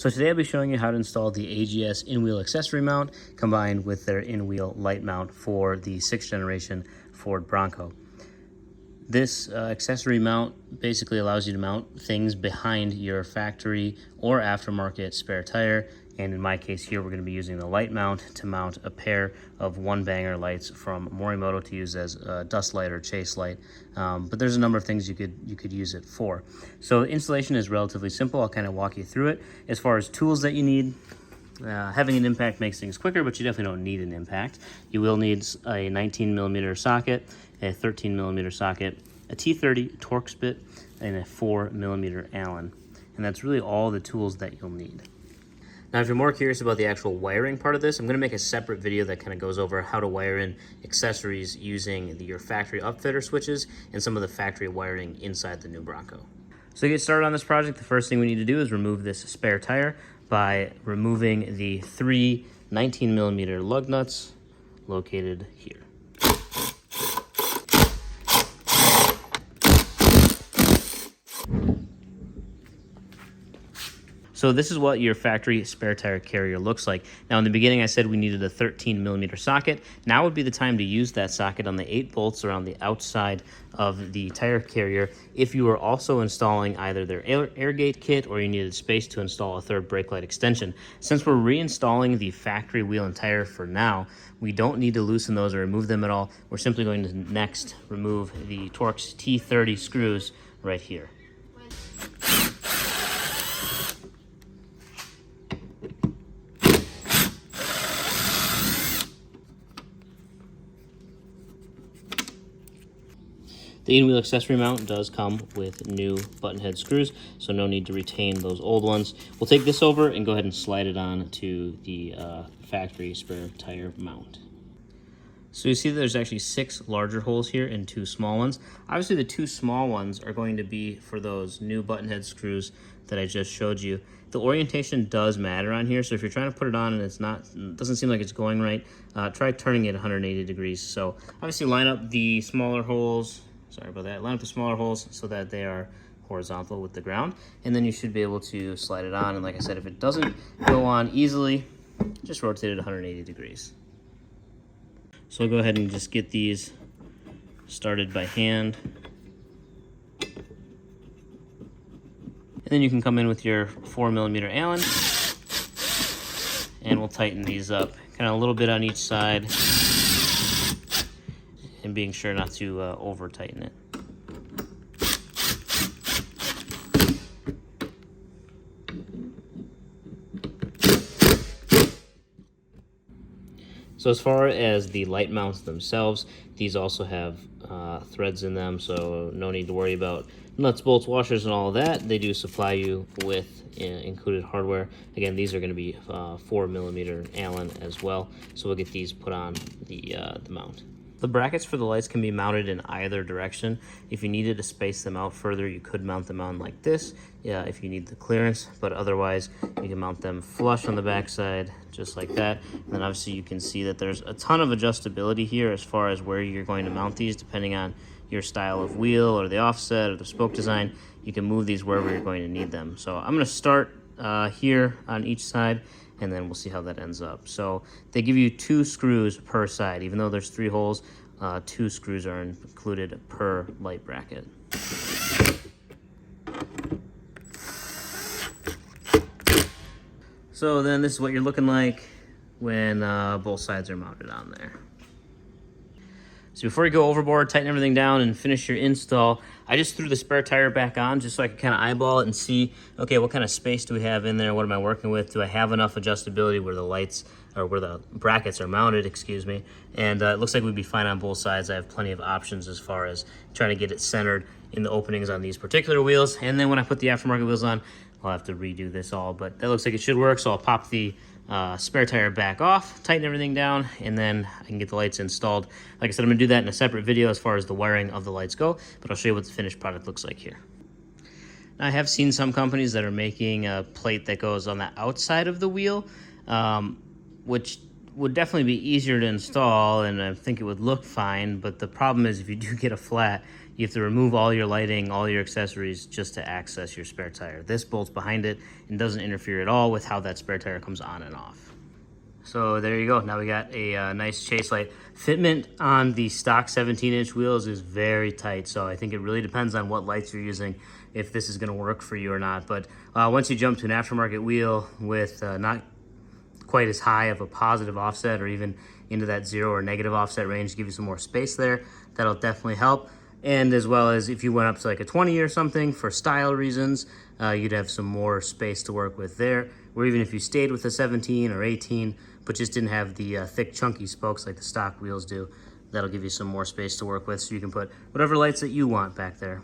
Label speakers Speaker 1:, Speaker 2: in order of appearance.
Speaker 1: So today I'll be showing you how to install the AGS in-wheel accessory mount combined with their in-wheel light mount for the 6th generation Ford Bronco. This accessory mount basically allows you to mount things behind your factory or aftermarket spare tire. And in my case here, we're going to be using the light mount to mount a pair of one-banger lights from Morimoto to use as a dust light or chase light. But there's a number of things you could use it for. So installation is relatively simple. I'll kind of walk you through it. As far as tools that you need, having an impact makes things quicker, but you definitely don't need an impact. You will need a 19mm socket, a 13mm socket, a T30 Torx bit, and a 4mm Allen. And that's really all the tools that you'll need. Now, if you're more curious about the actual wiring part of this, I'm going to make a separate video that kind of goes over how to wire in accessories using your factory upfitter switches and some of the factory wiring inside the new Bronco. So to get started on this project, the first thing we need to do is remove this spare tire by removing the 3 19mm lug nuts located here. So this is what your factory spare tire carrier looks like. Now in the beginning I said we needed a 13mm socket. Now would be the time to use that socket on the 8 bolts around the outside of the tire carrier if you were also installing either their air gate kit or you needed space to install a third brake light extension. Since we're reinstalling the factory wheel and tire for now, we don't need to loosen those or remove them at all. We're simply going to next remove the Torx T30 screws right here. The in-wheel accessory mount does come with new button head screws, so no need to retain those old ones. We'll take this over and go ahead and slide it on to the factory spare tire mount. So you see there's actually 6 larger holes here and 2 small ones. Obviously the 2 small ones are going to be for those new button head screws that I just showed you. The orientation does matter on here, so if you're trying to put it on and it doesn't seem like it's going right, try turning it 180 degrees. So obviously line up the smaller holes. Sorry about that. Line up the smaller holes so that they are horizontal with the ground, and then you should be able to slide it on. And like I said, if it doesn't go on easily, just rotate it 180 degrees. So we'll go ahead and just get these started by hand. And then you can come in with your 4mm Allen, and we'll tighten these up kind of a little bit on each side, and being sure not to over tighten it. So as far as the light mounts themselves, these also have threads in them, so no need to worry about nuts, bolts, washers, and all of that. They do supply you with included hardware. Again, these are going to be 4mm Allen as well, so we'll get these put on the mount. The brackets for the lights can be mounted in either direction. If you needed to space them out further, you could mount them on like this, if you need the clearance, but otherwise you can mount them flush on the backside, just like that. And then obviously you can see that there's a ton of adjustability here as far as where you're going to mount these, depending on your style of wheel or the offset or the spoke design. You can move these wherever you're going to need them. So I'm going to start here on each side, and then we'll see how that ends up. So they give you 2 screws per side. Even though there's 3 holes, 2 screws are included per light bracket. So then this is what you're looking like when both sides are mounted on there. So before you go overboard, tighten everything down and finish your install, I just threw the spare tire back on just so I could kind of eyeball it and see, okay, what kind of space do we have in there? What am I working with? Do I have enough adjustability where the lights, or where the brackets are mounted, excuse me. And it looks like we'd be fine on both sides. I have plenty of options as far as trying to get it centered in the openings on these particular wheels. And then when I put the aftermarket wheels on, I'll have to redo this all, but that looks like it should work. So I'll pop the spare tire back off, tighten everything down, and then I can get the lights installed. Like I said, I'm gonna do that in a separate video as far as the wiring of the lights go, but I'll show you what the finished product looks like here. Now, I have seen some companies that are making a plate that goes on the outside of the wheel, which would definitely be easier to install, and I think it would look fine, but the problem is if you do get a flat, you have to remove all your lighting, all your accessories just to access your spare tire. This bolts behind it and doesn't interfere at all with how that spare tire comes on and off. So there you go. Now we got a nice chase light. Fitment on the stock 17-inch wheels is very tight, so I think it really depends on what lights you're using if this is going to work for you or not. But once you jump to an aftermarket wheel with not quite as high of a positive offset, or even into that 0 or negative offset range, give you some more space there, that'll definitely help. And as well as if you went up to like a 20 or something for style reasons, you'd have some more space to work with there. Or even if you stayed with a 17 or 18, but just didn't have the thick chunky spokes like the stock wheels do, that'll give you some more space to work with, so you can put whatever lights that you want back there.